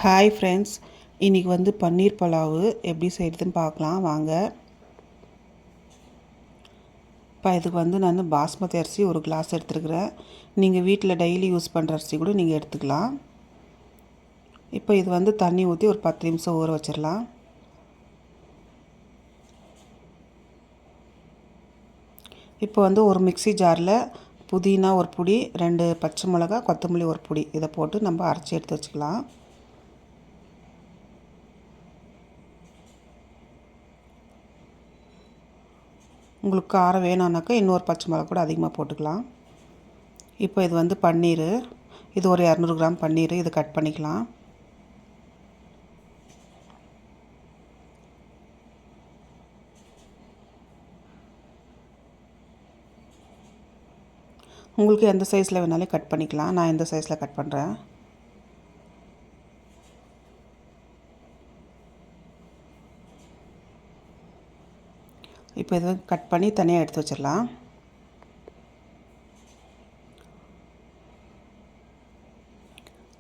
Hi friends, இன்றைக்கி வந்து பன்னீர் Palau எப்படி செய்கிறதுன்னு பார்க்கலாம் வாங்க. இப்போ இதுக்கு வந்து நான் பாஸ்மதி அரிசி ஒரு கிளாஸ் எடுத்துருக்குறேன். நீங்கள் வீட்டில் டெய்லி யூஸ் பண்ணுற அரிசி கூட நீங்கள் எடுத்துக்கலாம். இப்போ இது வந்து தண்ணி ஊற்றி ஒரு 10 நிமிஷம் ஊற வச்சிடலாம். இப்போ வந்து ஒரு மிக்ஸி ஜாரில் புதினா ஒரு பொடி, 2 பச்சை மிளகா, கொத்தமல்லி ஒரு பொடி இதை போட்டு நம்ம அரைச்சி எடுத்து வச்சுக்கலாம். உங்களுக்கு காரம் வேணும்னாக்கா இன்னொரு பச்சை மிளகா கூட அதிகமாக போட்டுக்கலாம். இப்போ இது வந்து பன்னீர், இது ஒரு 200 கிராம் பன்னீர், இது கட் பண்ணிக்கலாம். உங்களுக்கு எந்த சைஸில் வேணாலும் கட் பண்ணிக்கலாம். நான் எந்த சைஸில் கட் பண்ணுறேன். இப்போ இதை கட் பண்ணி தனியாக எடுத்து வச்சிடலாம்.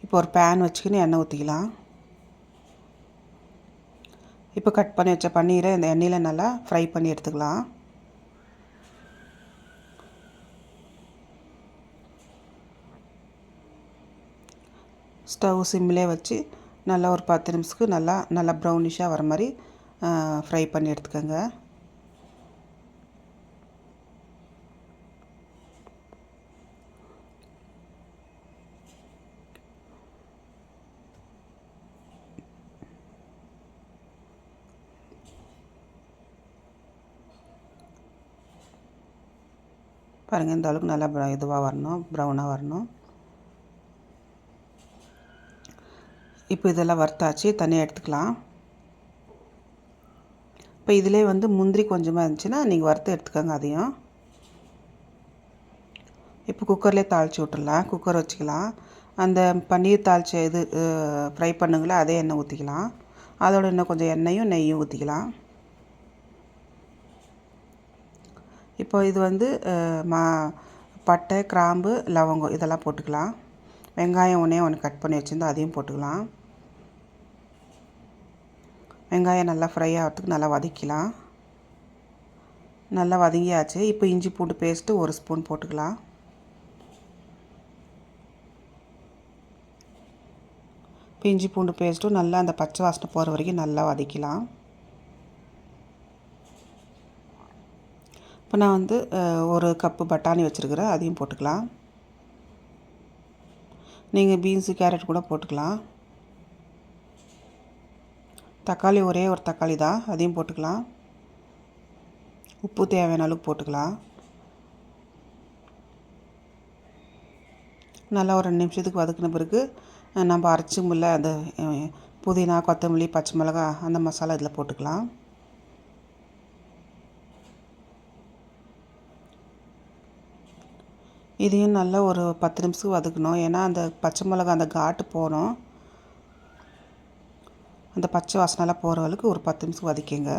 இப்போ ஒரு பேன் வச்சுக்கின்னு எண்ணெய் ஊற்றிக்கலாம். இப்போ கட் பண்ணி வச்ச பன்னீரை இந்த எண்ணெயில் நல்லா ஃப்ரை பண்ணி எடுத்துக்கலாம். ஸ்டவ் சிம்மிலே வச்சு நல்லா ஒரு 10 நிமிஷத்துக்கு நல்லா ப்ரௌனிஷாக வர மாதிரி ஃப்ரை பண்ணி எடுத்துக்கோங்க. பாருங்கள், இந்த அளவுக்கு நல்லா இதுவாக வரணும், ப்ரௌனாக வரணும். இப்போ இதெல்லாம் வறுத்தாச்சு, தனியாக எடுத்துக்கலாம். இப்போ இதிலே வந்து முந்திரி கொஞ்சமாக இருந்துச்சுன்னா நீங்கள் வறுத்து எடுத்துக்கோங்க அதையும். இப்போ குக்கர்லேயே தாளித்து விட்டுடலாம். குக்கர் வச்சுக்கலாம். அந்த பன்னீர் தாளித்த இது ஃப்ரை பண்ணுங்களே அதே எண்ணெய் ஊற்றிக்கலாம். அதோட இன்னும் கொஞ்சம் எண்ணெயும் நெய்யும் ஊற்றிக்கலாம். இப்போ இது வந்து பட்டை, கிராம்பு, லவங்கம் இதெல்லாம் போட்டுக்கலாம். வெங்காயம் ஒன்று கட் பண்ணி வச்சுருந்தா அதையும் போட்டுக்கலாம். வெங்காயம் நல்லா ஃப்ரை ஆகிறதுக்கு நல்லா வதக்கிக்கலாம். நல்லா வதங்கியாச்சு. இப்போ இஞ்சி பூண்டு பேஸ்ட்டு 1 ஸ்பூன் போட்டுக்கலாம். இப்போ இஞ்சி பூண்டு பேஸ்ட்டும் நல்லா அந்த பச்சை வாசனை போகிற வரைக்கும் நல்லா வதக்கலாம். இப்போ நான் வந்து 1 கப்பு பட்டாணி வச்சுருக்கிறேன், அதையும் போட்டுக்கலாம். நீங்கள் பீன்ஸு, கேரட் கூட போட்டுக்கலாம். தக்காளி ஒரே ஒரு தக்காளி தான், அதையும் போட்டுக்கலாம். உப்பு தேவையான அளவுக்கு போட்டுக்கலாம். நல்லா ஒரு 2 நிமிஷத்துக்கு வதக்கின பிறகு நம்ம அரைச்சிமுல்ல அந்த புதினா, கொத்தமல்லி, பச்சை மிளகா அந்த மசாலா இதில் போட்டுக்கலாம். இதையும் நல்லா ஒரு 10 நிமிஷத்துக்கு வதக்கணும். ஏன்னா அந்த பச்சை மிளகா அந்த காட்டு போகணும். அந்த பச்சை வாசனைலாம் போகிற அளவுக்கு ஒரு 10 நிமிஷம் வதக்கிங்க.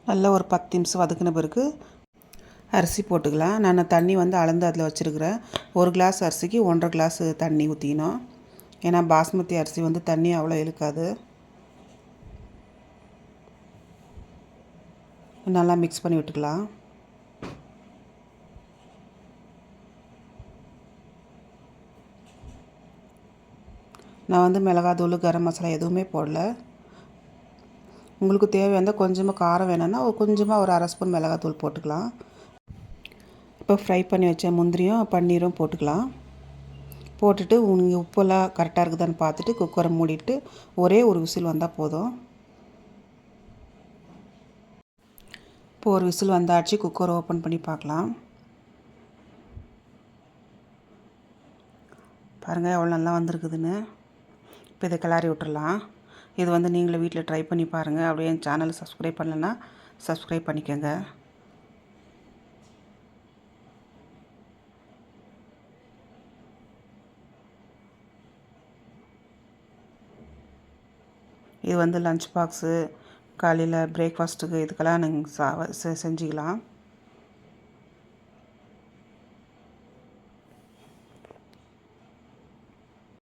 நல்லா ஒரு 10 நிமிஷம் வதக்கின பிறகு அரிசி போட்டுக்கலாம். நான் தண்ணி வந்து அளந்து அதில் வச்சுருக்கிறேன். 1 கிளாஸ் அரிசிக்கு 1.5 கிளாஸ் தண்ணி ஊற்றிக்கணும். ஏன்னா பாஸ்மதி அரிசி வந்து தண்ணி அவ்வளோ இழுக்காது. நல்லா மிக்ஸ் பண்ணி விட்டுக்கலாம். நான் வந்து மிளகாத்தூள், கரம் மசாலா எதுவுமே போடல. உங்களுக்கு தேவையான கொஞ்சமாக காரம் வேணும்னா கொஞ்சமாக ஒரு 1/2 ஸ்பூன் மிளகாத்தூள் போட்டுக்கலாம். இப்போ ஃப்ரை பண்ணி வச்ச முந்திரியும் பன்னீரும் போட்டுக்கலாம். போட்டுட்டு உங்களுக்கு உப்பெல்லாம் கரெக்டாக இருக்குதான்னு பார்த்துட்டு குக்கரை மூடிட்டு ஒரே ஒரு விசில் வந்தால் போதும். இப்போ ஒரு விசில் வந்தாச்சு. குக்கர் ஓப்பன் பண்ணி பார்க்கலாம். பாருங்கள் எவ்வளோ நல்லா வந்திருக்குதுன்னு. இப்போ இதை கிளறி விட்டுறலாம். இது வந்து நீங்களும் வீட்டில் ட்ரை பண்ணி பாருங்கள். அப்படியே என் சேனலை சப்ஸ்கிரைப் பண்ணலைன்னா சப்ஸ்கிரைப் பண்ணிக்கோங்க. இது வந்து லஞ்ச் பாக்ஸு, காலையில் பிரேக்ஃபாஸ்ட்டுக்கு இதுக்கெல்லாம் நீங்கள் செஞ்சுக்கலாம்.